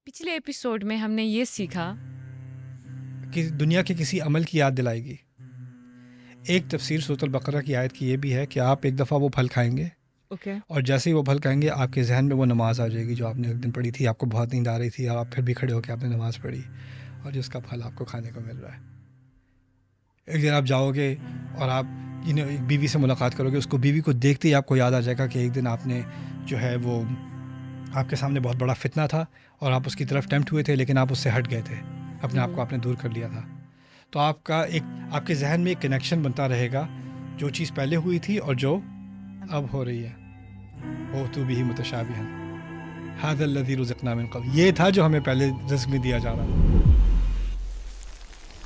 پچھلے ایپیسوڈ میں ہم نے یہ سیکھا کہ دنیا کے کسی عمل کی یاد دلائے گی. ایک تفسیر سورۃ البقرہ کی آیت کی یہ بھی ہے کہ آپ ایک دفعہ وہ پھل کھائیں گے اوکے اور جیسے ہی وہ پھل کھائیں گے آپ کے ذہن میں وہ نماز آ جائے گی جو آپ نے ایک دن پڑھی تھی. آپ کو بہت نیند آ رہی تھی اور آپ پھر بھی کھڑے ہو کے آپ نے نماز پڑھی اور جس کا پھل آپ کو کھانے کو مل رہا ہے. ایک دن آپ جاؤ گے اور آپ ایک بیوی سے ملاقات کرو گے, اس کو بیوی کو دیکھتے ہی آپ کو یاد آ جائے گا کہ ایک دن آپ نے جو ہے وہ آپ کے سامنے بہت بڑا فتنہ تھا اور آپ اس کی طرف ٹیمپٹ ہوئے تھے لیکن آپ اس سے ہٹ گئے تھے, اپنے آپ کو آپ نے دور کر لیا تھا. تو آپ کے ذہن میں ایک کنیکشن بنتا رہے گا جو چیز پہلے ہوئی تھی اور جو اب ہو رہی ہے. او تو بھی متشابہ ھذا الذی رزقنا من قبل, یہ تھا جو ہمیں پہلے رزق میں دیا جا رہا تھا.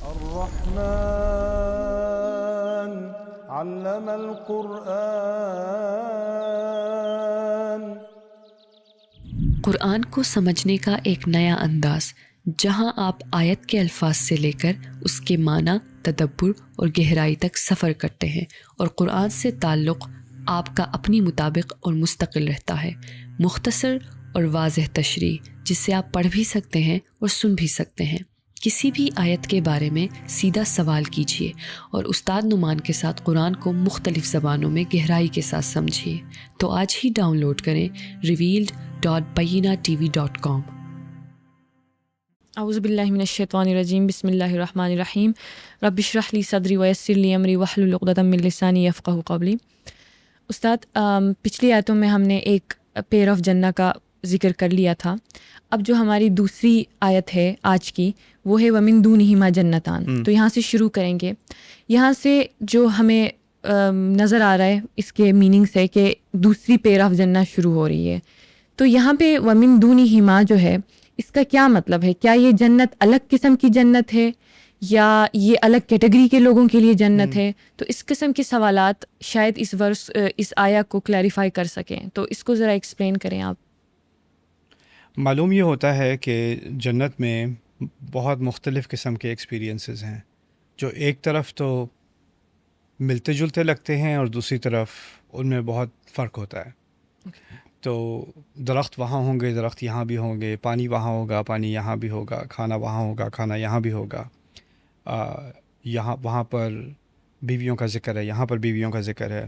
الرحمن علم القرآن. قرآن کو سمجھنے کا ایک نیا انداز, جہاں آپ آیت کے الفاظ سے لے کر اس کے معنی, تدبر اور گہرائی تک سفر کرتے ہیں, اور قرآن سے تعلق آپ کا اپنی مطابق اور مستقل رہتا ہے. مختصر اور واضح تشریح جسے آپ پڑھ بھی سکتے ہیں اور سن بھی سکتے ہیں. کسی بھی آیت کے بارے میں سیدھا سوال کیجیے اور استاد نعمان کے ساتھ قرآن کو مختلف زبانوں میں گہرائی کے ساتھ سمجھیے. تو آج ہی ڈاؤن لوڈ کریں revealed.bayyinatv.com. اعوذ باللہ من الشیطان الرجیم. بسم اللہ الرحمن الرحیم. رب اشرح لی صدری ویسر لی امری واحلل عقدۃ من لسانی یفقہوا قولی. استاد, پچھلی آیتوں میں ہم نے ایک پیر آف جنہ کا ذکر کر لیا تھا. اب جو ہماری دوسری آیت ہے آج کی وہ ہے ومن دونہما جنتان. تو یہاں سے شروع کریں گے. یہاں سے جو ہمیں نظر آ رہا ہے اس کے میننگ سے کہ دوسری پیر آف جنہ شروع ہو رہی ہے. تو یہاں پہ ومن دونہما جو ہے اس کا کیا مطلب ہے؟ کیا یہ جنت الگ قسم کی جنت ہے یا یہ الگ کیٹیگری کے لوگوں کے لیے جنت ہے؟ تو اس قسم کے سوالات شاید اس آیا کو کلیریفائی کر سکیں, تو اس کو ذرا ایکسپلین کریں آپ. معلوم یہ ہوتا ہے کہ جنت میں بہت مختلف قسم کے ایکسپیرینسز ہیں, جو ایک طرف تو ملتے جلتے لگتے ہیں اور دوسری طرف ان میں بہت فرق ہوتا ہے. تو درخت وہاں ہوں گے, درخت یہاں بھی ہوں گے, پانی وہاں ہوگا, پانی یہاں بھی ہوگا, کھانا وہاں ہوگا, کھانا یہاں بھی ہوگا. وہاں پر بیویوں کا ذکر ہے, یہاں پر بیویوں کا ذکر ہے.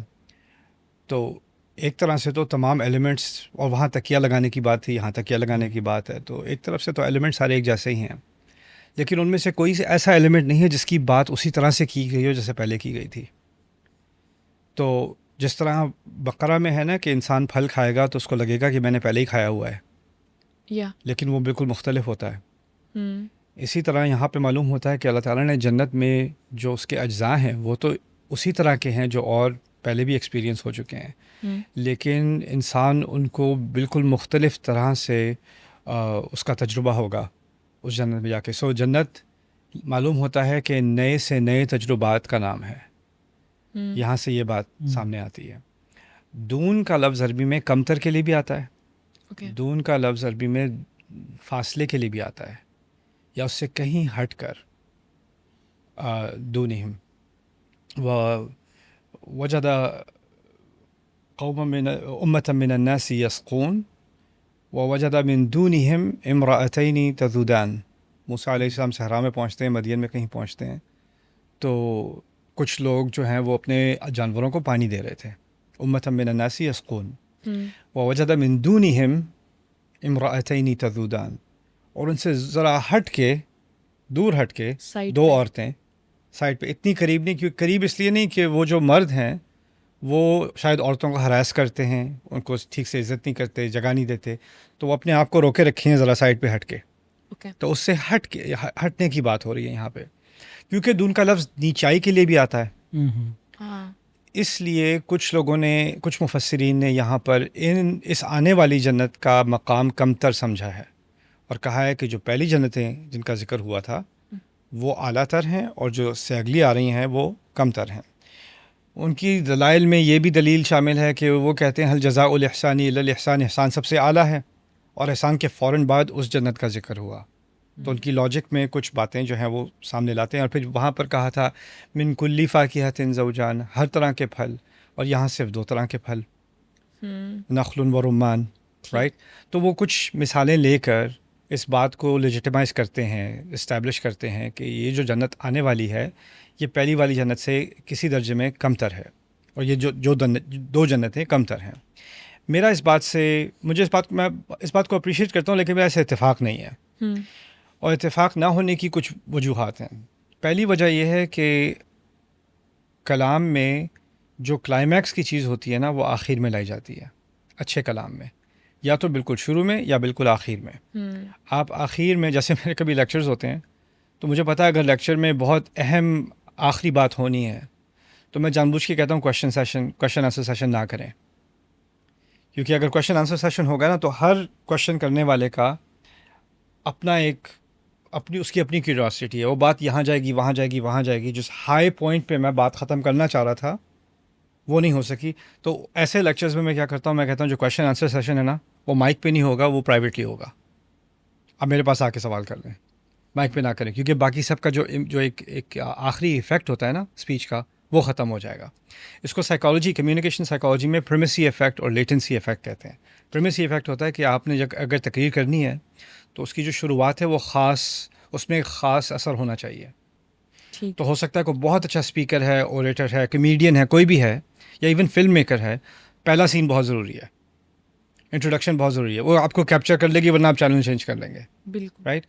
تو ایک طرح سے تو تمام ایلیمنٹس, اور وہاں تکیہ لگانے کی بات تھی, یہاں تکیہ لگانے کی بات ہے, تو ایک طرف سے تو ایلیمنٹ سارے ایک جیسے ہی ہیں, لیکن ان میں سے کوئی ایسا ایلیمنٹ نہیں ہے جس کی بات اسی طرح سے کی گئی ہو جیسے پہلے کی گئی تھی. تو جس طرح بقرہ میں ہے نا کہ انسان پھل کھائے گا تو اس کو لگے گا کہ میں نے پہلے ہی کھایا ہوا ہے, لیکن وہ بالکل مختلف ہوتا ہے. اسی طرح یہاں پہ معلوم ہوتا ہے کہ اللہ تعالیٰ نے جنت میں جو اس کے اجزاء ہیں وہ تو اسی طرح کے ہیں جو اور پہلے بھی ایکسپیرینس ہو چکے ہیں, لیکن انسان ان کو بالکل مختلف طرح سے اس کا تجربہ ہوگا اس جنت میں جا کے. سو جنت معلوم ہوتا ہے کہ نئے سے نئے تجربات کا نام ہے. یہاں سے یہ بات سامنے آتی ہے. دون کا لفظ عربی میں کمتر کے لیے بھی آتا ہے. دون کا لفظ عربی میں فاصلے کے لیے بھی آتا ہے, یا اس سے کہیں ہٹ کر. دونہم وجد قوما من امة من الناس يسقون ووجد من دونہم امرأتین تذودان. موسیٰ علیہ السلام صحرا میں پہنچتے ہیں, مدین میں کہیں پہنچتے ہیں, تو کچھ لوگ جو ہیں وہ اپنے جانوروں کو پانی دے رہے تھے. امة من الناس یسقون ووجد من دونہم امرأتین تذودان, اور ان سے ذرا ہٹ کے, دور ہٹ کے دو عورتیں سائڈ پہ, اتنی قریب نہیں, کیونکہ قریب اس لیے نہیں کہ وہ جو مرد ہیں وہ شاید عورتوں کو ہراس کرتے ہیں, ان کو ٹھیک سے عزت نہیں کرتے, جگہ نہیں دیتے, تو وہ اپنے آپ کو روکے رکھے ہیں ذرا سائڈ پہ ہٹ کے. تو اس سے ہٹنے کی بات ہو رہی ہے یہاں پہ, کیونکہ دون کا لفظ نیچائی کے لیے بھی آتا ہے. اس لیے کچھ لوگوں نے, کچھ مفسرین نے یہاں پر اس آنے والی جنت کا مقام کمتر سمجھا ہے اور کہا ہے کہ جو پہلی جنتیں جن کا ذکر ہوا تھا وہ اعلیٰ تر ہیں اور جو سے اگلی آ رہی ہیں وہ کم تر ہیں. ان کی دلائل میں یہ بھی دلیل شامل ہے کہ وہ کہتے ہیں حل جزاء الاحسان الا الاحسان, احسان سب سے اعلیٰ ہے, اور احسان کے فوراً بعد اس جنت کا ذکر ہوا. تو ان کی لاجک میں کچھ باتیں جو ہیں وہ سامنے لاتے ہیں. اور پھر وہاں پر کہا تھا من کلی فاکہۃ زوجان, ہر طرح کے پھل, اور یہاں صرف دو طرح کے پھل, نخل و رمان, رائٹ. تو وہ کچھ مثالیں لے کر اس بات کو لیجیٹیمائز کرتے ہیں، اسٹیبلش کرتے ہیں کہ یہ جو جنت آنے والی ہے یہ پہلی والی جنت سے کسی درجے میں کم تر ہے، اور یہ جو دو جنتیں کم تر ہیں. میرا اس بات سے میں اس بات کو اپریشیٹ کرتا ہوں، لیکن میرا ایسا اتفاق نہیں ہے. اور اتفاق نہ ہونے کی کچھ وجوہات ہیں. پہلی وجہ یہ ہے کہ کلام میں جو کلائمیکس کی چیز ہوتی ہے نا وہ آخر میں لائی جاتی ہے. اچھے کلام میں یا تو بالکل شروع میں یا بالکل آخر میں. آپ آخر میں، جیسے میرے کبھی لیکچرز ہوتے ہیں تو مجھے پتہ ہے اگر لیکچر میں بہت اہم آخری بات ہونی ہے تو میں جان بوجھ کے کہتا ہوں کوشچن آنسر سیشن نہ کریں، کیونکہ اگر کوشچن آنسر سیشن ہوگا نا تو ہر کوشچن کرنے والے کا اس کی اپنی کیوریاسٹی ہے. وہ بات یہاں جائے گی، وہاں جائے گی، وہاں جائے گی. جس ہائی پوائنٹ پہ میں بات ختم کرنا چاہ رہا تھا وہ نہیں ہو سکی. تو ایسے لیکچرز میں کیا کرتا ہوں، میں کہتا ہوں جو کوشچن آنسر سیشن ہے نا وہ مائک پہ نہیں ہوگا، وہ پرائیویٹلی ہوگا. اب میرے پاس آ کے سوال کر لیں، مائک پہ نہ کریں، کیونکہ باقی سب کا جو ایک آخری ایفیکٹ ہوتا ہے نا اسپیچ کا وہ ختم ہو جائے گا. اس کو کمیونیکیشن سائیکالوجی میں پریمیسی ایفیکٹ اور لیٹنسی ایفیکٹ کہتے ہیں. پریمیسی ایفیکٹ ہوتا ہے کہ آپ نے اگر تقریر کرنی ہے تو اس کی جو شروعات ہے وہ اس میں ایک خاص اثر ہونا چاہیے. تو ہو سکتا ہے کوئی بہت اچھا اسپیکر ہے، اوریٹر ہے، کمیڈین ہے، کوئی بھی ہے، یا ایون فلم میکر ہے، پہلا سین بہت ضروری ہے، انٹروڈکشن بہت ضروری ہے. وہ آپ کو کیپچر کر لے گی ورنہ آپ چینل چینج کر لیں گے. بالکل رائٹ.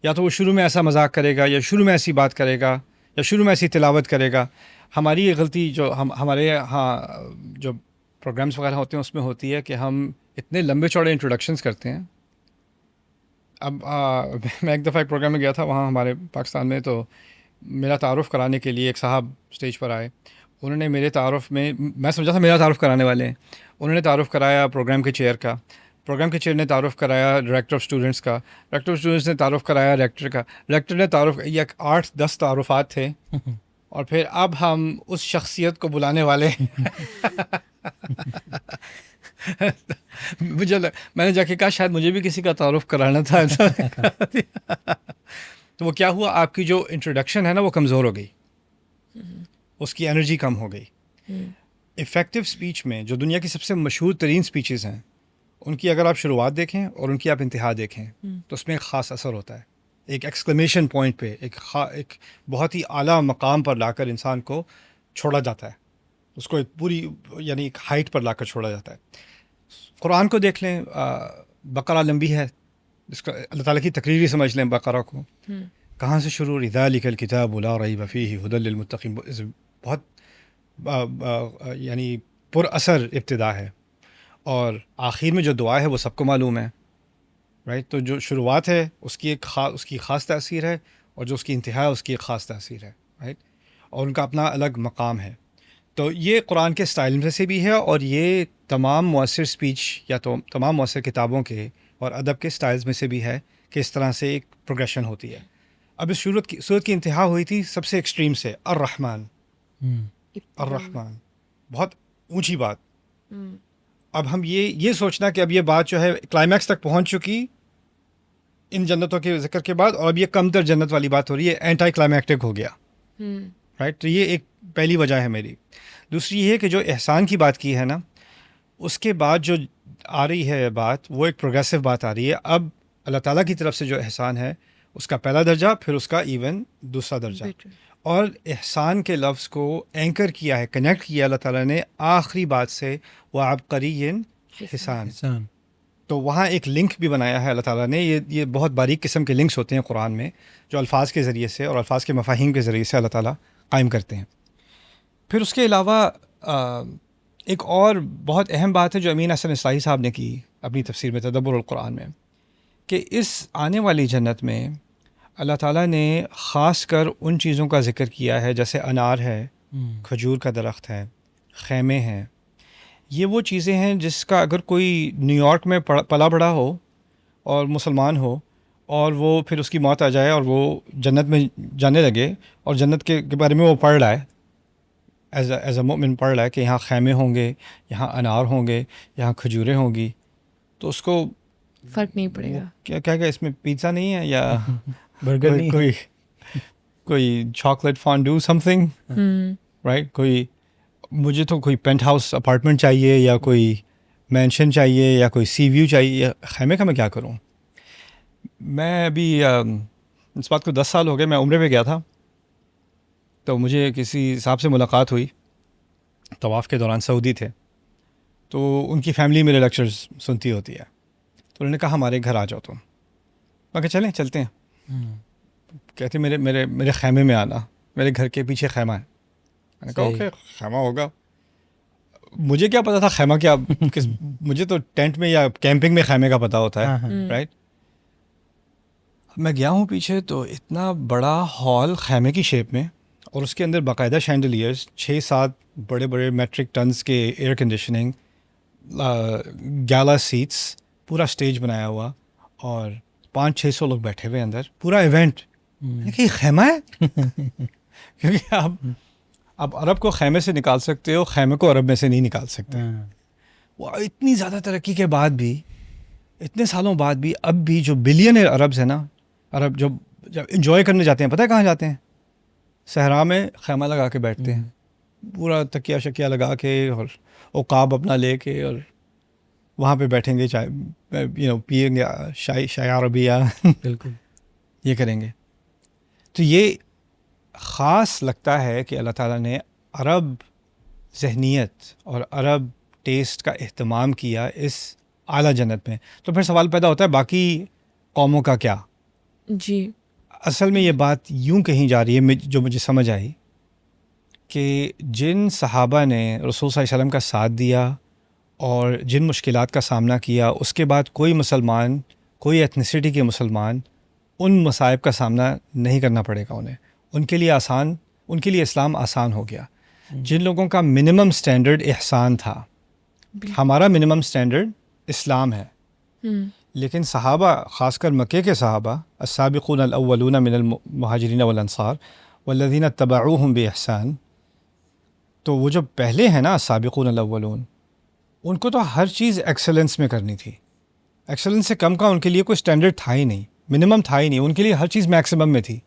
یا تو وہ شروع میں ایسا مذاق کرے گا، یا شروع میں ایسی بات کرے گا، یا شروع میں ایسی تلاوت کرے گا. ہماری یہ غلطی جو ہمارے ہاں جو پروگرامس وغیرہ ہوتے ہیں اس میں ہوتی ہے کہ ہم اتنے لمبے چوڑے انٹروڈکشنز کرتے ہیں. اب میں ایک دفعہ ایک پروگرام میں گیا تھا وہاں ہمارے پاکستان میں، تو میرا تعارف کرانے کے لیے ایک صاحب اسٹیج پر آئے. انہوں نے میرے تعارف میں سمجھا تھا میرا تعارف کرانے والے ہیں. انہوں نے تعارف کرایا پروگرام کے چیئر کا، پروگرام کے چیئر نے تعارف کرایا ڈائریکٹر آف اسٹوڈنٹس کا، ڈائریکٹر آف اسٹوڈنٹس نے تعارف کرایا ریکٹر کا، ریکٹر نے تعارف، یہ 8-10 تعارفات تھے. اور پھر اب ہم اس شخصیت کو بلانے والے میں نے جا کے کہا شاید مجھے بھی کسی کا تعارف کرانا تھا. تو وہ کیا ہوا، آپ کی جو انٹروڈکشن ہے نا وہ کمزور ہو گئی، اس کی انرجی کم ہو گئی. افیکٹو اسپیچ میں جو دنیا کی سب سے مشہور ترین اسپیچز ہیں ان کی اگر آپ شروعات دیکھیں اور ان کی آپ انتہا دیکھیں تو اس میں ایک خاص اثر ہوتا ہے. ایک ایکسکلیمیشن پوائنٹ پہ ایک بہت ہی اعلیٰ مقام پر لا کر انسان کو چھوڑا جاتا ہے، اس کو ایک پوری یعنی ایک ہائٹ پر لا کر چھوڑا جاتا ہے. قرآن کو دیکھ لیں، بقرہ لمبی ہے، اس کا اللہ تعالیٰ کی تقریر سمجھ لیں بقرہ کو. کہاں سے شروع، ذالک الکتاب لا ریب فیہ ہدی للمتقین، بہت یعنی پر اثر ابتدا ہے. اور آخر میں جو دعا ہے وہ سب کو معلوم ہے، رائٹ. تو جو شروعات ہے اس کی اس کی خاص تاثیر ہے، اور جو اس کی انتہا ہے اس کی ایک خاص تاثیر ہے، رائٹ. اور ان کا اپنا الگ مقام ہے. تو یہ قرآن کے اسٹائل میں سے بھی ہے، اور یہ تمام مؤثر اسپیچ یا تو تمام مؤثر کتابوں کے اور ادب کے اسٹائلز میں سے بھی ہے کہ اس طرح سے ایک پروگریشن ہوتی ہے. اب اس صورت کی انتہا ہوئی تھی سب سے ایکسٹریم سے، الرحمن. الرحمن بہت اونچی بات. اب ہم یہ سوچنا کہ اب یہ بات جو ہے کلائمیکس تک پہنچ چکی ان جنتوں کے ذکر کے بعد، اور اب یہ کم تر جنت والی بات ہو رہی ہے، اینٹائی کلائمیکٹک ہو گیا، رائٹ. تو یہ ایک پہلی وجہ ہے میری. دوسری یہ ہے کہ جو احسان کی بات کی ہے نا، اس کے بعد جو آ رہی ہے بات وہ ایک پروگریسو بات آ رہی ہے. اب اللہ تعالیٰ کی طرف سے جو احسان ہے اس کا پہلا درجہ، پھر اس کا ایون دوسرا درجہ. اور احسان کے لفظ کو اینکر کیا ہے، کنیکٹ کیا اللہ تعالیٰ نے آخری بات سے، وَعَبْقَرِيٍّ حسان. تو وہاں ایک لنک بھی بنایا ہے اللہ تعالیٰ نے. یہ بہت باریک قسم کے لنکس ہوتے ہیں قرآن میں جو الفاظ کے ذریعے سے اور الفاظ کے مفاہیم کے ذریعے سے اللہ تعالیٰ قائم کرتے ہیں. پھر اس کے علاوہ ایک اور بہت اہم بات ہے جو امین حسن اصلاحی صاحب نے کی اپنی تفسیر میں تدبر القرآن میں، کہ اس آنے والی جنت میں اللہ تعالیٰ نے خاص کر ان چیزوں کا ذکر کیا ہے جیسے انار ہے، کھجور کا درخت ہے، خیمے ہیں. یہ وہ چیزیں ہیں جس کا اگر کوئی نیو یارک میں پلا بڑا ہو اور مسلمان ہو اور وہ پھر اس کی موت آ جائے اور وہ جنت میں جانے لگے اور جنت کے بارے میں وہ پڑھ رہا ہے، ایز اے مومن پڑھ رہا ہے کہ یہاں خیمے ہوں گے، یہاں انار ہوں گے، یہاں کھجوریں ہوں گی، تو اس کو فرق نہیں پڑے گا. کیا اس میں پیزا نہیں ہے یا برگر نہیں، کوئی چاکلیٹ فانڈو سم تھنگ، رائٹ. مجھے تو کوئی پینٹ ہاؤس اپارٹمنٹ چاہیے یا کوئی مینشن چاہیے یا کوئی سی ویو چاہیے، خیمے کا میں کیا کروں. میں ابھی اس بات کو 10 سال ہو گئے، میں عمرے پہ گیا تھا، تو مجھے کسی صاحب سے ملاقات ہوئی طواف کے دوران، سعودی تھے، تو ان کی فیملی میرے لیکچرز سنتی ہوتی ہے، تو انہوں نے کہا ہمارے گھر آ جاؤ تم. میں کہا چلیں چلتے ہیں. کہتے میرے میرے میرے خیمے میں آنا، میرے گھر کے پیچھے خیمہ ہے. میں نے کہا اوکے خیمہ ہوگا. مجھے کیا پتا تھا خیمہ کیا، مجھے تو ٹینٹ میں یا کیمپنگ میں خیمے کا پتہ ہوتا ہے، رائٹ. میں گیا ہوں پیچھے، تو اتنا بڑا ہال خیمے کی شیپ میں، اور اس کے اندر باقاعدہ شینڈلیئرز، 6-7 بڑے بڑے میٹرک ٹنز کے ایئر کنڈیشننگ، گیلا سیٹس، پورا اسٹیج بنایا ہوا، اور 500-600 لوگ بیٹھے ہوئے اندر، پورا ایونٹ. کہ یہ خیمہ ہے کیونکہ آپ عرب کو خیمے سے نکال سکتے ہو، خیمے کو عرب میں سے نہیں نکال سکتے. وہ اتنی زیادہ ترقی کے بعد بھی، اتنے سالوں بعد بھی، اب بھی جو بلین عربز ہیں نا، عرب جب انجوائے کرنے جاتے ہیں، پتہ ہے کہاں جاتے ہیں؟ صحرا میں خیمہ لگا کے بیٹھتے ہیں، پورا تکیہ شکیہ لگا کے، اور عقاب اپنا لے کے، اور وہاں پہ بیٹھیں گے، چائے پئیں گے، شائع عربیہ بالکل یہ کریں گے. تو یہ خاص لگتا ہے کہ اللہ تعالیٰ نے عرب ذہنیت اور عرب ٹیسٹ کا اہتمام کیا اس اعلیٰ جنت میں. تو پھر سوال پیدا ہوتا ہے باقی قوموں کا کیا؟ جی اصل میں یہ بات یوں کہیں جا رہی ہے، جو مجھے سمجھ آئی، کہ جن صحابہ نے رسول صلی اللہ علیہ وسلم کا ساتھ دیا اور جن مشکلات کا سامنا کیا، اس کے بعد کوئی مسلمان، کوئی ایتھنیسٹی کے مسلمان ان مصائب کا سامنا نہیں کرنا پڑے گا انہیں. ان کے لیے اسلام آسان ہو گیا. جن لوگوں کا منیمم سٹینڈرڈ احسان تھا، ہمارا منیمم سٹینڈرڈ اسلام ہے، لیکن صحابہ، خاص کر مکے کے صحابہ، السابقون الاولون من المہاجرین والانصار والذین اتبعوہم باحسان، تو وہ جو پہلے ہیں نا السابقون الاولون، ان کو تو ہر چیز ایکسلنس میں کرنی تھی. ایکسلنس سے کم کا ان کے لیے کوئی سٹینڈرڈ تھا ہی نہیں، منیمم تھا ہی نہیں، ان کے لیے ہر چیز میکسیمم میں تھی.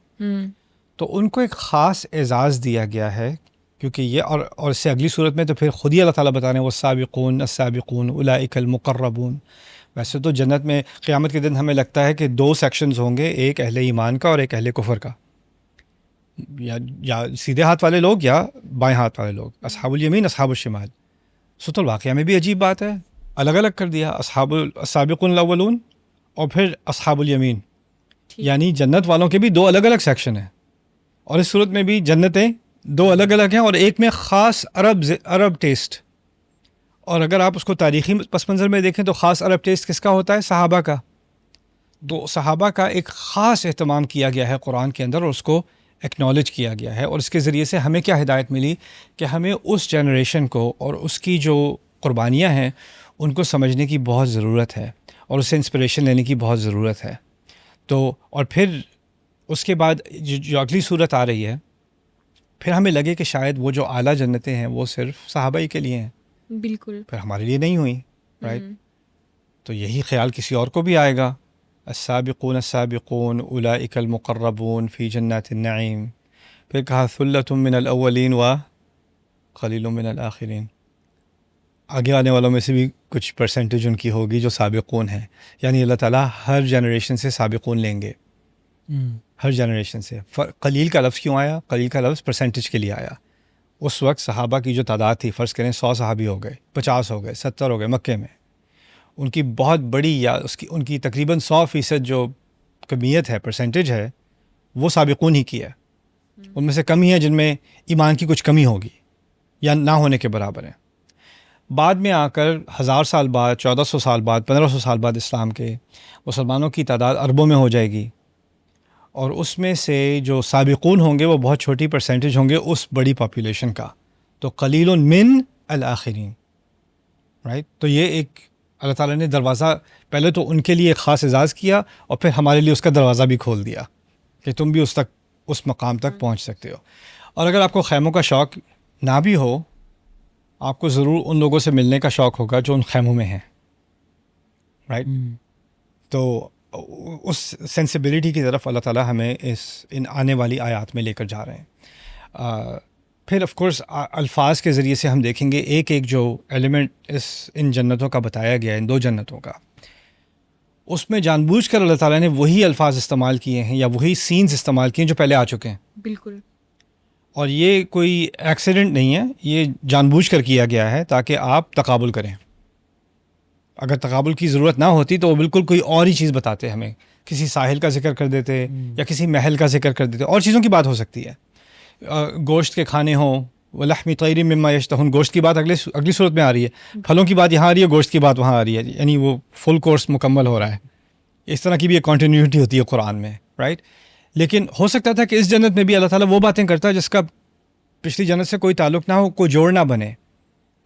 تو ان کو ایک خاص اعزاز دیا گیا ہے، کیونکہ یہ اور اس سے اگلی صورت میں تو پھر خود ہی اللہ تعالیٰ بتا رہے ہیں والسابقون السابقون اولئک المقربون. ویسے تو جنت میں قیامت کے دن ہمیں لگتا ہے کہ 2 سیکشنز ہوں گے، ایک اہل ایمان کا اور ایک اہل کفر کا، یا سیدھے ہاتھ والے لوگ یا بائیں ہاتھ والے لوگ، اصحاب الیمین اصحاب الشمال. سورۃ الواقعہ میں بھی عجیب بات ہے، الگ الگ کر دیا، السابقون الاولون اور پھر اصحاب الیمین، یعنی جنت والوں کے بھی 2 الگ الگ سیکشن ہیں. اور اس صورت میں بھی جنتیں 2 الگ الگ ہیں، اور ایک میں خاص عرب ٹیسٹ. اور اگر آپ اس کو تاریخی پس منظر میں دیکھیں تو خاص عرب ٹیسٹ کس کا ہوتا ہے؟ صحابہ کا. تو صحابہ کا ایک خاص اہتمام کیا گیا ہے قرآن کے اندر، اور اس کو ایکنالج کیا گیا ہے. اور اس کے ذریعے سے ہمیں کیا ہدایت ملی کہ ہمیں اس جنریشن کو اور اس کی جو قربانیاں ہیں ان کو سمجھنے کی بہت ضرورت ہے، اور اس سے انسپریشن لینے کی بہت ضرورت ہے. تو اور پھر اس کے بعد جو اگلی صورت آ رہی ہے، پھر ہمیں لگے کہ شاید وہ جو اعلیٰ جنتیں ہیں وہ صرف صحابہ ہی کے لیے ہیں، بالکل، پھر ہمارے لیے نہیں ہوئی، رائٹ. تو یہی خیال کسی اور کو بھی آئے گا، السابقون السابقون اولئک المقربون فی جنات النعیم. پھر کہا ثلۃ من الاولین و قلیل من الاخرین. آگے آنے والوں میں سے بھی کچھ پرسنٹیج ان کی ہوگی جو سابقون ہیں، یعنی اللہ تعالیٰ ہر جنریشن سے سابقون لیں گے، ہر جنریشن سے. قلیل کا لفظ کیوں آیا؟ قلیل کا لفظ پرسنٹیج کے لیے آیا. اس وقت صحابہ کی جو تعداد تھی، فرض کریں 100 صحابی ہو گئے، 50 ہو گئے، 70 ہو گئے مکے میں، ان کی بہت بڑی یا ان کی تقریباً 100% جو کمیت ہے، پرسنٹیج ہے، وہ سابقون ہی کی ہے. ان میں سے کم ہی ہے جن میں ایمان کی کچھ کمی ہوگی یا نہ ہونے کے برابر ہیں. بعد میں آ کر 1000 سال بعد، 1400 سال بعد، 1500 سال بعد اسلام کے مسلمانوں کی تعداد اربوں میں ہو جائے گی، اور اس میں سے جو سابقون ہوں گے وہ بہت چھوٹی پرسنٹیج ہوں گے اس بڑی پاپولیشن کا. تو قلیل من الاخرین، رائٹ. تو یہ ایک اللہ تعالیٰ نے دروازہ پہلے تو ان کے لیے ایک خاص اعزاز کیا، اور پھر ہمارے لیے اس کا دروازہ بھی کھول دیا کہ تم بھی اس مقام تک پہنچ سکتے ہو. اور اگر آپ کو خیموں کا شوق نہ بھی ہو، آپ کو ضرور ان لوگوں سے ملنے کا شوق ہوگا جو ان خیموں میں ہیں، رائٹ. تو اس سینسیبلٹی کی طرف اللہ تعالیٰ ہمیں ان آنے والی آیات میں لے کر جا رہے ہیں. پھر آف کورس الفاظ کے ذریعے سے ہم دیکھیں گے ایک جو ایلیمنٹ ان جنتوں کا بتایا گیا ہے، ان 2 جنتوں کا، اس میں جان بوجھ کر اللہ تعالیٰ نے وہی الفاظ استعمال کیے ہیں یا وہی سینز استعمال کیے ہیں جو پہلے آ چکے ہیں. بالکل. اور یہ کوئی ایکسیڈنٹ نہیں ہے, یہ جان بوجھ کر کیا گیا ہے تاکہ آپ تقابل کریں. اگر تقابل کی ضرورت نہ ہوتی تو وہ بالکل کوئی اور ہی چیز بتاتے ہمیں, کسی ساحل کا ذکر کر دیتے یا کسی محل کا ذکر کر دیتے, اور چیزوں کی بات ہو سکتی ہے, گوشت کے کھانے ہوں, ولحم طیر مما یشتہون, گوشت کی بات اگلی صورت میں آ رہی ہے, پھلوں کی بات یہاں آ رہی ہے, گوشت کی بات وہاں آ رہی ہے, یعنی وہ فل کورس مکمل ہو رہا ہے. اس طرح کی بھی ایک کنٹینیوٹی ہوتی ہے قرآن میں, رائٹ. لیکن ہو سکتا تھا کہ اس جنت میں بھی اللہ تعالیٰ وہ باتیں کرتا ہے جس کا پچھلی جنت سے کوئی تعلق نہ ہو, کوئی جوڑ نہ بنے,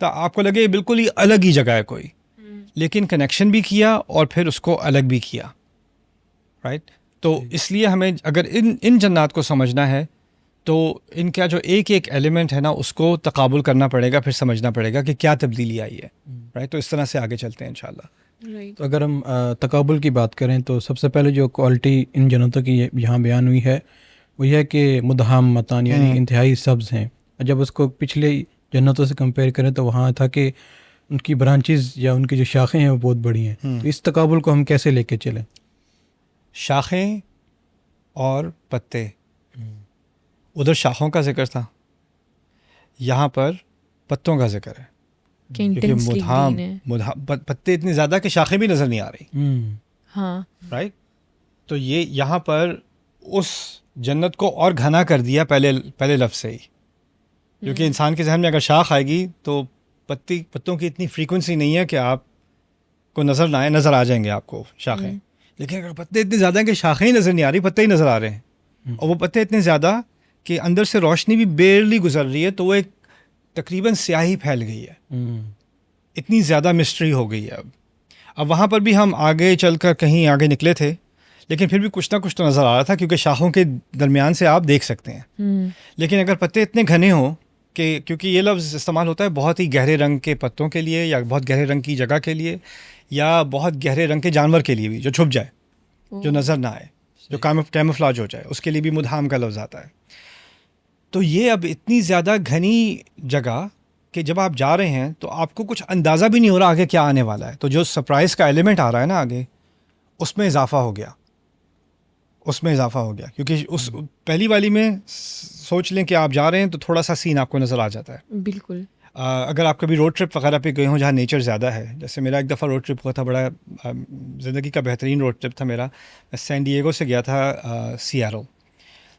تو آپ کو لگے یہ بالکل ہی الگ ہی جگہ ہے کوئی, لیکن کنیکشن بھی کیا اور پھر اس کو الگ بھی کیا, رائٹ. تو اس لیے ہمیں اگر ان جنات کو سمجھنا ہے تو ان کا جو ایک ایک ایلیمنٹ ہے نا اس کو تقابل کرنا پڑے گا, پھر سمجھنا پڑے گا کہ کیا تبدیلی آئی ہے, رائٹ. تو اس طرح سے آگے چلتے ہیں انشاءاللہ. تو اگر ہم تقابل کی بات کریں تو سب سے پہلے جو کوالٹی ان جنتوں کی یہاں بیان ہوئی ہے وہ یہ ہے کہ مدہامتان, یعنی انتہائی سبز ہیں. جب اس کو پچھلے جنتوں سے کمپیئر کریں تو وہاں تھا کہ ان کی برانچز یا ان کی جو شاخیں ہیں وہ بہت بڑی ہیں. تو اس تقابل کو ہم کیسے لے کے چلیں؟ شاخیں اور پتے, ادھر شاخوں کا ذکر تھا, یہاں پر پتوں کا ذکر ہے. پتے اتنے زیادہ کہ شاخیں بھی نظر نہیں آ رہی, ہاں, رائٹ. تو یہ یہاں پر اس جنت کو اور گھنا کر دیا پہلے لفظ سے ہی, کیونکہ انسان کے ذہن میں اگر شاخ آئے گی تو پتوں کی اتنی فریکوینسی نہیں ہے کہ آپ کو نظر نہ آئے, نظر آ جائیں گے آپ کو شاخیں. لیکن اگر پتے اتنے زیادہ ہیں کہ شاخیں ہی نظر نہیں آ رہی, پتے ہی نظر آ رہے ہیں, اور وہ پتے اتنے زیادہ کہ اندر سے روشنی بھی بیرلی گزر رہی ہے, تو وہ ایک تقریباً سیاہی پھیل گئی ہے, اتنی زیادہ مسٹری ہو گئی ہے. اب وہاں پر بھی ہم آگے چل کر کہیں آگے نکلے تھے, لیکن پھر بھی کچھ نہ کچھ تو نظر آ رہا تھا, کیونکہ شاخوں کے درمیان سے آپ دیکھ سکتے ہیں. لیکن اگر پتے اتنے گھنے ہوں کہ, کیونکہ یہ لفظ استعمال ہوتا ہے بہت ہی گہرے رنگ کے پتوں کے لیے, یا بہت گہرے رنگ کی جگہ کے لیے, یا بہت گہرے رنگ کے جانور کے لیے بھی جو چھپ جائے, جو نظر نہ آئے, جو کیموفلاج ہو جائے, اس کے لیے بھی مدہام کا لفظ آتا ہے. تو یہ اب اتنی زیادہ گھنی جگہ کہ جب آپ جا رہے ہیں تو آپ کو کچھ اندازہ بھی نہیں ہو رہا آگے کیا آنے والا ہے. تو جو سرپرائز کا ایلیمنٹ آ رہا ہے نا آگے, اس میں اضافہ ہو گیا, کیونکہ اس پہلی والی میں سوچ لیں کہ آپ جا رہے ہیں تو تھوڑا سا سین آپ کو نظر آ جاتا ہے. بالکل. اگر آپ کبھی روڈ ٹرپ وغیرہ پہ گئے ہوں جہاں نیچر زیادہ ہے, جیسے میرا ایک دفعہ روڈ ٹرپ ہوا تھا, بڑا زندگی کا بہترین روڈ ٹرپ تھا میرا. میں سین ڈیگو سے گیا تھا سیارل.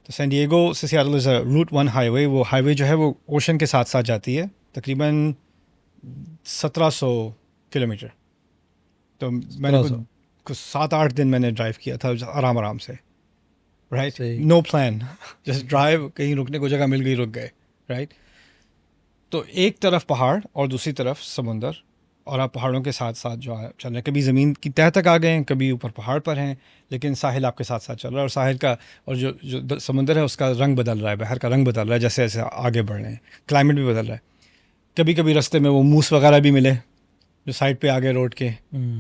تو سین ڈیگو سے سیارل از روٹ 1 ہائی وے. وہ ہائی وے جو ہے وہ اوشن کے ساتھ ساتھ جاتی ہے, تقریباً 1700 کلومیٹر. تو میں نے 7-8 دن میں نے ڈرائیو کیا تھا آرام سے, رائٹ, نو پلان, جسٹ ڈرائیو, کہیں رکنے کو جگہ مل گئی رک گئے, رائٹ. تو ایک طرف پہاڑ اور دوسری طرف سمندر, اور آپ پہاڑوں کے ساتھ ساتھ جو ہے چل رہے ہیں, کبھی زمین کی تہہ تک آ گئے ہیں, کبھی اوپر پہاڑ پر ہیں, لیکن ساحل آپ کے ساتھ ساتھ چل رہا ہے, اور ساحل کا اور جو سمندر ہے اس کا رنگ بدل رہا ہے, بحر کا رنگ بدل رہا ہے جیسے جیسے آگے بڑھ رہے ہیں, کلائمیٹ بھی بدل رہا ہے. کبھی کبھی رستے میں وہ موس وغیرہ بھی ملے جو سائڈ پہ آ گئے روڈ کے,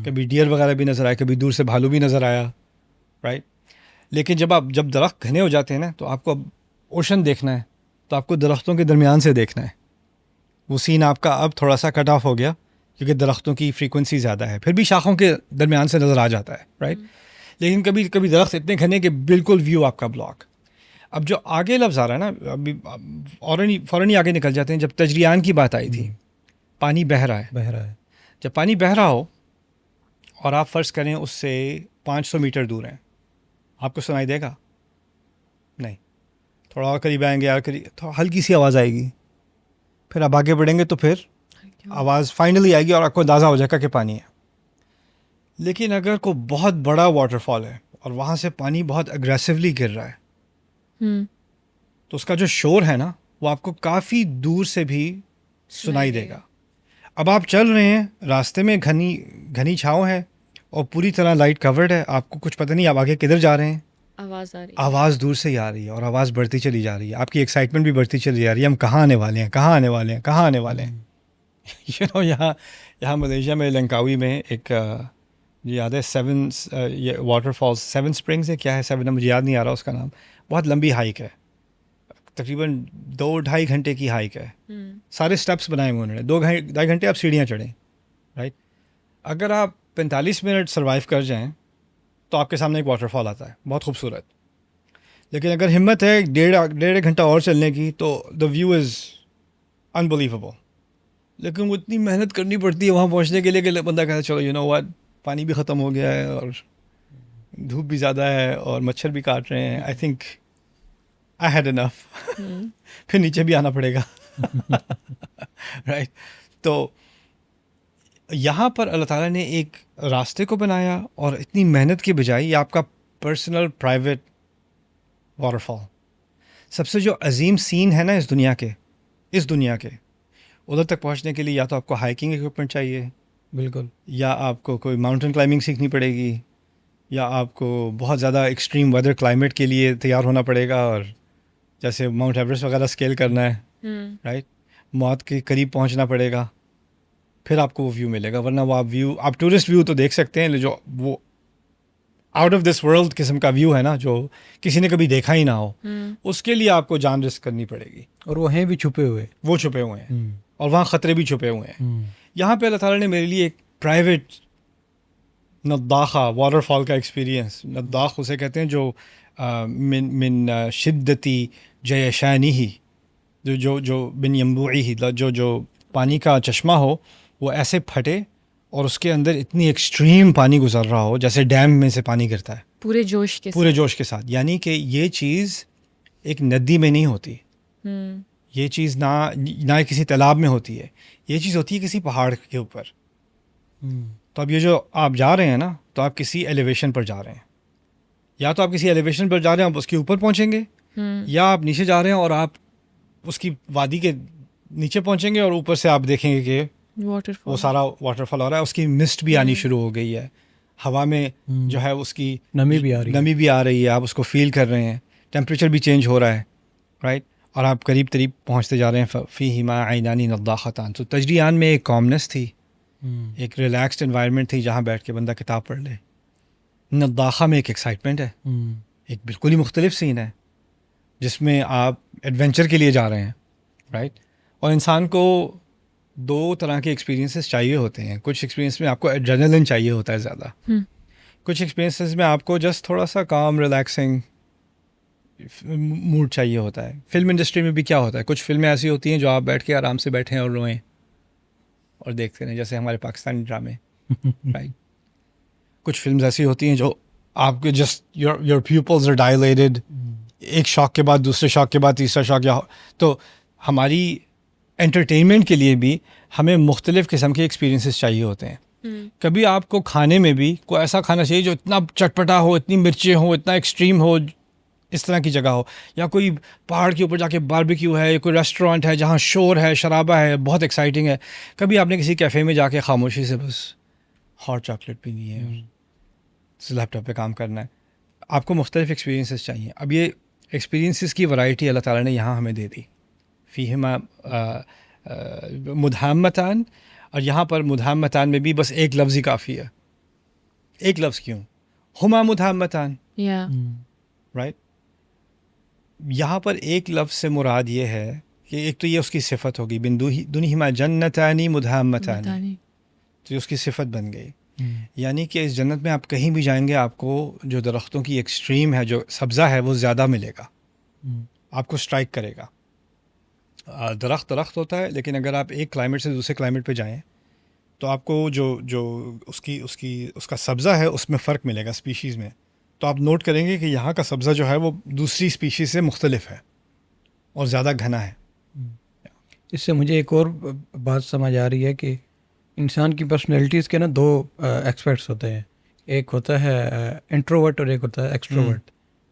کبھی ڈیئر وغیرہ بھی نظر آئے, کبھی دور سے بھالو بھی نظر آیا, رائٹ. لیکن جب درخت گھنے ہو جاتے ہیں نا, تو آپ کو اب اوشن دیکھنا ہے, تو آپ کو درختوں کے درمیان سے دیکھنا ہے. وہ سین آپ کا اب تھوڑا سا کٹ آف ہو گیا, کیونکہ درختوں کی فریکوینسی زیادہ ہے, پھر بھی شاخوں کے درمیان سے نظر آ جاتا ہے, رائٹ. لیکن کبھی درخت اتنے گھنے کہ بالکل ویو آپ کا بلاک. اب جو آگے لفظ آ رہا ہے نا, ابھی فوراً ہی آگے نکل جاتے ہیں. جب تجریان کی بات آئی تھی, پانی بہہ رہا ہے. جب پانی بہہ رہا ہو اور آپ فرض کریں اس سے 500 میٹر دور ہیں, آپ کو سنائی دے گا نہیں. تھوڑا اور قریب آئیں گے, ہلکی سی آواز آئے گی, پھر آپ آگے بڑھیں گے تو پھر آواز فائنلی آئے گی اور آپ کو اندازہ ہو جائے گا کہ پانی ہے. لیکن اگر کوئی بہت بڑا واٹر فال ہے اور وہاں سے پانی بہت اگریسولی گر رہا ہے, تو اس کا جو شور ہے نا وہ آپ کو کافی دور سے بھی سنائی دے گا. اب آپ چل رہے ہیں, راستے میں گھنی چھاؤں ہے اور پوری طرح لائٹ کورڈ ہے, آپ کو کچھ پتہ نہیں آپ آگے کدھر جا رہے ہیں. آواز دور سے ہی آ رہی ہے, اور آواز بڑھتی چلی جا رہی ہے, آپ کی ایکسائٹمنٹ بھی بڑھتی چلی جا رہی ہے. ہم کہاں آنے والے ہیں. یہاں ملیشیا میں لنکاوی میں ایک یاد ہے 7 واٹر فالز, 7 اسپرنگز ہے, کیا ہے 7, مجھے یاد نہیں آ رہا اس کا نام. بہت لمبی ہائیک ہے, تقریباً 2-2.5 گھنٹے کی ہائیک ہے. سارے اسٹیپس بنائے ہوئے انہوں نے, 2-2.5 گھنٹے آپ سیڑھیاں چڑھیں, رائٹ. اگر آپ 45 منٹ سروائیو کر جائیں تو آپ کے سامنے ایک واٹر فال آتا ہے بہت خوبصورت. لیکن اگر ہمت ہے ڈیڑھ گھنٹہ اور چلنے کی تو دا ویو از انبلیویبل. لیکن وہ اتنی محنت کرنی پڑتی ہے وہاں پہنچنے کے لیے کہ بندہ کہتا ہے چلو یو نو واٹ, پانی بھی ختم ہو گیا ہے اور دھوپ بھی زیادہ ہے اور مچھر بھی کاٹ رہے ہیں, آئی تھنک آئی ہیڈ انف, پھر نیچے بھی آنا پڑے گا. رائٹ. تو یہاں پر اللہ تعالیٰ نے ایک راستے کو بنایا اور اتنی محنت کی بجائے یہ آپ کا پرسنل پرائیویٹ واٹر فال. سب سے جو عظیم سین ہے نا اس دنیا کے ادھر تک پہنچنے کے لیے یا تو آپ کو ہائکنگ ایکوپمنٹ چاہیے, بالکل, یا آپ کو کوئی ماؤنٹین کلائمبنگ سیکھنی پڑے گی, یا آپ کو بہت زیادہ ایکسٹریم ویدر کلائمیٹ کے لیے تیار ہونا پڑے گا, اور جیسے ماؤنٹ ایوریسٹ وغیرہ اسکیل کرنا ہے, رائٹ, موت کے قریب پہنچنا پڑے گا, پھر آپ کو وہ ویو ملے گا. ورنہ وہ آپ ٹورسٹ ویو تو دیکھ سکتے ہیں, جو وہ آؤٹ آف دس ورلڈ قسم کا ویو ہے نا, جو کسی نے کبھی دیکھا ہی نہ ہو, اس کے لیے آپ کو جان رسک کرنی پڑے گی. اور وہ ہیں بھی چھپے ہوئے ہیں اور وہاں خطرے بھی چھپے ہوئے ہیں. یہاں پہ اللہ تعالیٰ نے میرے لیے ایک پرائیویٹ نداخہ واٹر فال کا ایکسپیرینس, نداخ اسے کہتے ہیں جو من شدتی جیشانی ہی, جو بن ینبوعی ہی, جو پانی کا چشمہ ہو وہ ایسے پھٹے اور اس کے اندر اتنی ایکسٹریم پانی گزر رہا ہو جیسے ڈیم میں سے پانی گرتا ہے پورے جوش کے ساتھ. یعنی کہ یہ چیز ایک ندی میں نہیں ہوتی, یہ چیز نہ کسی تالاب میں ہوتی ہے, یہ چیز ہوتی ہے کسی پہاڑ کے اوپر. تو اب یہ جو آپ جا رہے ہیں نا, تو آپ کسی ایلیویشن پر جا رہے ہیں, یا تو آپ کسی ایلیویشن پر جا رہے ہیں آپ اس کے اوپر پہنچیں گے, یا آپ نیچے جا رہے ہیں اور آپ اس کی وادی کے نیچے پہنچیں گے اور اوپر سے آپ دیکھیں گے کہ وہ سارا واٹر فال ہو رہا ہے. اس کی مسٹ بھی آنی شروع ہو گئی ہے, ہوا میں جو ہے اس کی نمی بھی آ رہی ہے, آپ اس کو فیل کر رہے ہیں, ٹیمپریچر بھی چینج ہو رہا ہے, رائٹ, اور آپ قریب پہنچتے جا رہے ہیں. فیہما عینان نضاختان. تو تجریان میں ایک کامنس تھی, ایک ریلیکسڈ انوائرمنٹ تھی جہاں بیٹھ کے بندہ کتاب پڑھ لے. نضاخہ میں ایک ایکسائٹمنٹ ہے, ایک بالکل ہی مختلف سین ہے جس میں آپ ایڈونچر کے لیے جا رہے ہیں, رائٹ. اور انسان کو دو طرح کے ایکسپیرینسز چاہیے ہوتے ہیں. کچھ ایکسپیرینس میں آپ کو ایڈرینلن چاہیے ہوتا ہے زیادہ, کچھ ایکسپیرینسز میں آپ کو جسٹ تھوڑا سا کام ریلیکسنگ موڈ چاہیے ہوتا ہے. فلم انڈسٹری میں بھی کیا ہوتا ہے, کچھ فلمیں ایسی ہوتی ہیں جو آپ بیٹھ کے آرام سے بیٹھیں اور روئیں اور دیکھتے رہیں, جیسے ہمارے پاکستانی ڈرامے, رائٹ. کچھ فلمز ایسی ہوتی ہیں جو آپ کے just your pupils are dilated, ایک شاک کے بعد دوسرے شاک کے بعد تیسرا شاک. تو ہماری انٹرٹینمنٹ کے لیے بھی ہمیں مختلف قسم کے ایکسپیرینسز چاہیے ہوتے ہیں. کبھی آپ کو کھانے میں بھی کوئی ایسا کھانا چاہیے جو اتنا چٹپٹا ہو, اتنی مرچیں ہوں, اتنا ایکسٹریم ہو, اس طرح کی جگہ ہو. یا کوئی پہاڑ کے اوپر جا کے باربیکیو ہے, یا کوئی ریسٹورینٹ ہے جہاں شور ہے, شرابہ ہے, بہت ایکسائٹنگ ہے. کبھی آپ نے کسی کیفے میں جا کے خاموشی سے بس ہاٹ چاکلیٹ پینی ہے, لیپ ٹاپ پہ کام کرنا ہے. آپ کو مختلف ایکسپیرینسز چاہیے. اب یہ ایکسپیرینسز کی ورائٹی اللہ تعالیٰ نے یہاں ہمیں دے دی. فیہما مدہامتان, اور یہاں پر مدہامتان میں بھی بس ایک لفظ ہی کافی ہے. ایک لفظ کیوں, ہما مدہامتان, رائٹ. یہاں پر ایک لفظ سے مراد یہ ہے کہ ایک تو یہ اس کی صفت ہوگی, دونہما جنتانی مدہامتانی, تو اس کی صفت بن گئی. یعنی کہ اس جنت میں آپ کہیں بھی جائیں گے آپ کو جو درختوں کی ایکسٹریم ہے, جو سبزہ ہے, وہ زیادہ ملے گا, آپ کو اسٹرائک کرے گا. درخت ہوتا ہے, لیکن اگر آپ ایک کلائمیٹ سے دوسرے کلائمیٹ پہ جائیں تو آپ کو جو اس کا سبزہ ہے اس میں فرق ملے گا اسپیشیز میں. تو آپ نوٹ کریں گے کہ یہاں کا سبزہ جو ہے وہ دوسری اسپیشیز سے مختلف ہے اور زیادہ گھنا ہے. اس سے مجھے ایک اور بات سمجھ آ رہی ہے کہ انسان کی پرسنالٹیز کے نا دو ایکسپیکٹس ہوتے ہیں. ایک ہوتا ہے انٹروورٹ اور ایک ہوتا ہے ایکسٹروورٹ.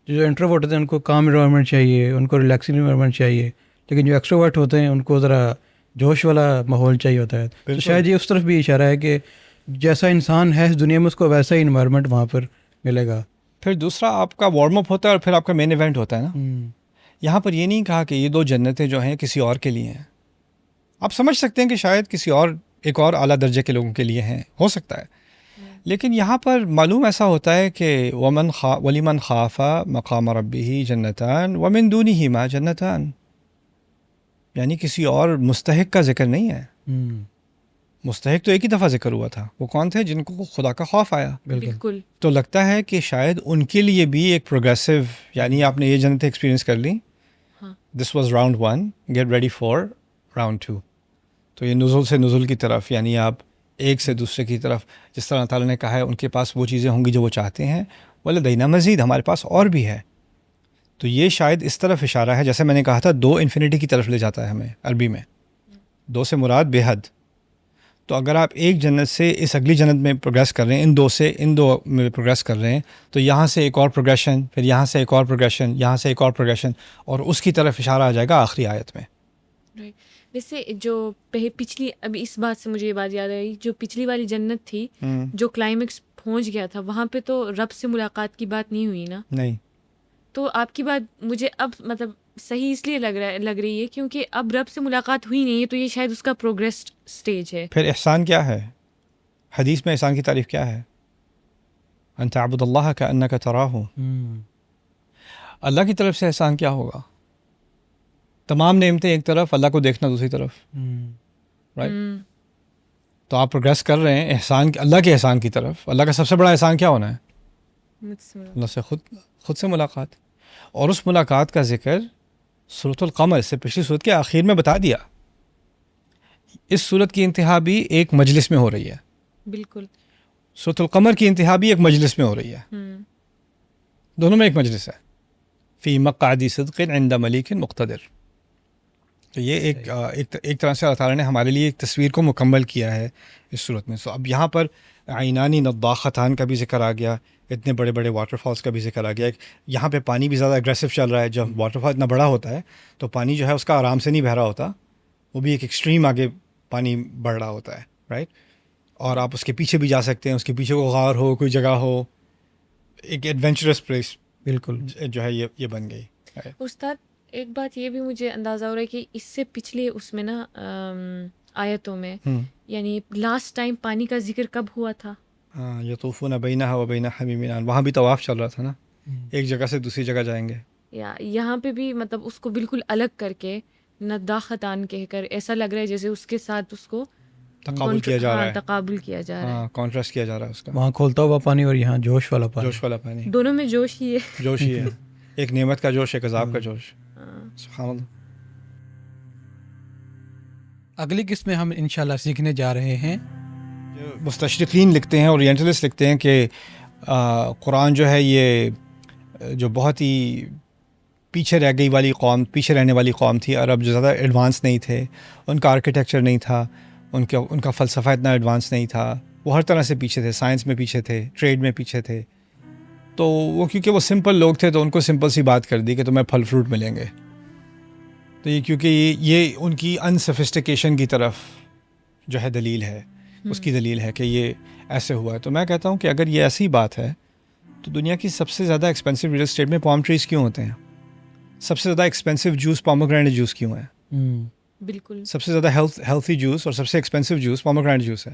جو انٹروورٹ ہوتے ہیں ان کو کام انوائرمنٹ چاہیے, ان کو ریلیکسنگ انوائرمنٹ چاہیے, لیکن جو ایکسٹروورٹ ہوتے ہیں ان کو ذرا جوش والا ماحول چاہیے ہوتا ہے. تو شاید یہ اس طرف بھی اشارہ ہے کہ جیسا انسان ہے اس دنیا میں اس کو ویسا ہی انوائرمنٹ وہاں پر ملے گا. پھر دوسرا آپ کا وارم اپ ہوتا ہے اور پھر آپ کا مین ایونٹ ہوتا ہے نا. یہاں پر یہ نہیں کہا کہ یہ دو جنتیں جو ہیں کسی اور کے لیے ہیں. آپ سمجھ سکتے ہیں کہ شاید کسی اور ایک اور اعلیٰ درجے کے لوگوں کے لیے ہیں, ہو سکتا ہے, لیکن یہاں پر معلوم ایسا ہوتا ہے کہ وَلِمَنْ خَافَ مَقَامَ رَبِّهِ جَنَّتَانِ وَمِن دُونِهِمَا جَنَّتَانِ, یعنی کسی اور مستحق کا ذکر نہیں ہے. مستحق تو ایک ہی دفعہ ذکر ہوا تھا. وہ کون تھے؟ جن کو خدا کا خوف آیا. بالکل. تو لگتا ہے کہ شاید ان کے لیے بھی ایک پروگریسو، یعنی آپ نے یہ جنت ایکسپیرینس کر لی، this was round 1، get ready for round 2. تو یہ نزول سے نزول کی طرف، یعنی آپ ایک سے دوسرے کی طرف، جس طرح اللہ تعالیٰ نے کہا ہے ان کے پاس وہ چیزیں ہوں گی جو وہ چاہتے ہیں، وَلَدَيْنَا مزید، ہمارے پاس اور بھی ہے. تو یہ شاید اس طرف اشارہ ہے، جیسے میں نے کہا تھا 2 انفینٹی کی طرف لے جاتا ہے ہمیں عربی میں. 2 سے مراد بے حد. تو اگر آپ ایک جنت سے اس اگلی جنت میں پروگریس کر رہے ہیں، ان دو میں پروگریس کر رہے ہیں، تو یہاں سے ایک اور پروگریشن، پھر یہاں سے ایک اور پروگریشن، یہاں سے ایک اور پروگریشن، اور اس کی طرف اشارہ آ جائے گا آخری آیت میں. ویسے جو پچھلی، ابھی اس بات سے مجھے یہ بات یاد آئی، جو پچھلی والی جنت تھی جو کلائمیکس پہنچ گیا تھا، وہاں پہ تو رب سے ملاقات کی بات نہیں ہوئی نا؟ نہیں. تو آپ کی بات مجھے اب مطلب صحیح اس لیے لگ رہی ہے کیونکہ اب رب سے ملاقات ہوئی نہیں ہے، تو یہ شاید اس کا پروگریس سٹیج ہے. پھر احسان کیا ہے؟ حدیث میں احسان کی تعریف کیا ہے؟ ان تعبد اللہ کأنک تراہ. اللہ کی طرف سے احسان کیا ہوگا؟ تمام نعمتیں ایک طرف، اللہ کو دیکھنا دوسری طرف. رائٹ. تو آپ پروگریس کر رہے ہیں احسان، اللہ کے احسان کی طرف. اللہ کا سب سے بڑا احسان کیا ہونا ہے؟ اللہ سے خود سے ملاقات. اور اس ملاقات کا ذکر سورۃ القمر سے پچھلی سورت کے آخر میں بتا دیا. اس سورت کی انتہا بھی ایک مجلس میں ہو رہی ہے. بالکل. سورۃ القمر کی انتہا بھی ایک مجلس میں ہو رہی ہے. دونوں میں ایک مجلس ہے. فی مقعد صدق عند ملیک مقتدر. تو یہ ایک طرح سے اللہ تعالیٰ نے ہمارے لیے ایک تصویر کو مکمل کیا ہے اس صورت میں. اب یہاں پر عینانی نضاختان کا بھی ذکر آ گیا، اتنے بڑے بڑے واٹر فالز کا بھی ذکر آ گیا. یہاں پہ پانی بھی زیادہ اگریسو چل رہا ہے. جب واٹر فال اتنا بڑا ہوتا ہے تو پانی جو ہے اس کا آرام سے نہیں بہہ رہا ہوتا، وہ بھی ایک ایکسٹریم آگے پانی بڑھ رہا ہوتا ہے. رائٹ. اور آپ اس کے پیچھے بھی جا سکتے ہیں، اس کے پیچھے کوئی غار ہو، کوئی جگہ ہو، ایک ایڈونچرس پلیس بالکل جو ہے یہ بن گئی. استاد ایک بات یہ بھی مجھے اندازہ ہو رہا ہے کہ اس سے پچھلے اس میں نا آیتوں میں یعنی لاسٹ ٹائم پانی کا ذکر کب ہوا تھا؟ یطوفون بینہا و بین حمیم آن. وہاں بھی طواف چل رہا تھا نا، ایک جگہ سے دوسری جگہ جائیں گے. یا یہاں پہ بھی مطلب اس کو بالکل الگ کر کے نداختان کہہ کر ایسا لگ رہا ہے جیسے اس کے ساتھ اس کو تقابل کیا جا رہا ہے. تقابل کیا جا رہا ہے، کانٹراسٹ کیا جا رہا ہے اس کا. وہاں کھولتا ہوا پانی اور یہاں جوش والا پانی. دونوں میں جوش ہی ہے. جوش ہی ہے. ایک نعمت کا جوش، ایک عذاب کا جوش. سبحان اللہ. اگلی قسط میں ہم انشاءاللہ سیکھنے جا رہے ہیں. مستشرقین لکھتے ہیں، اورینٹلسٹ لکھتے ہیں کہ قرآن جو ہے یہ جو بہت ہی پیچھے رہ گئی والی قوم، پیچھے رہنے والی قوم تھی. عرب جو زیادہ ایڈوانس نہیں تھے، ان کا آرکیٹیکچر نہیں تھا، ان کا فلسفہ اتنا ایڈوانس نہیں تھا، وہ ہر طرح سے پیچھے تھے. سائنس میں پیچھے تھے، ٹریڈ میں پیچھے تھے. تو وہ کیونکہ وہ سمپل لوگ تھے تو ان کو سمپل سی بات کر دی کہ تمہیں پھل فروٹ ملیں گے. تو یہ کیونکہ یہ ان کی انسفسٹیکیشن کی طرف جو ہے دلیل ہے، اس کی دلیل ہے کہ یہ ایسے ہوا ہے. تو میں کہتا ہوں کہ اگر یہ ایسی بات ہے تو دنیا کی سب سے زیادہ ایکسپینسو ریئل اسٹیٹ میں پام ٹریز کیوں ہوتے ہیں؟ سب سے زیادہ ایکسپینسو جوس پومگرینیٹ جوس کیوں ہے؟ بالکل. سب سے زیادہ ہیلتھی جوس اور سب سے ایکسپینسو جوس پومگرینیٹ جوس ہے.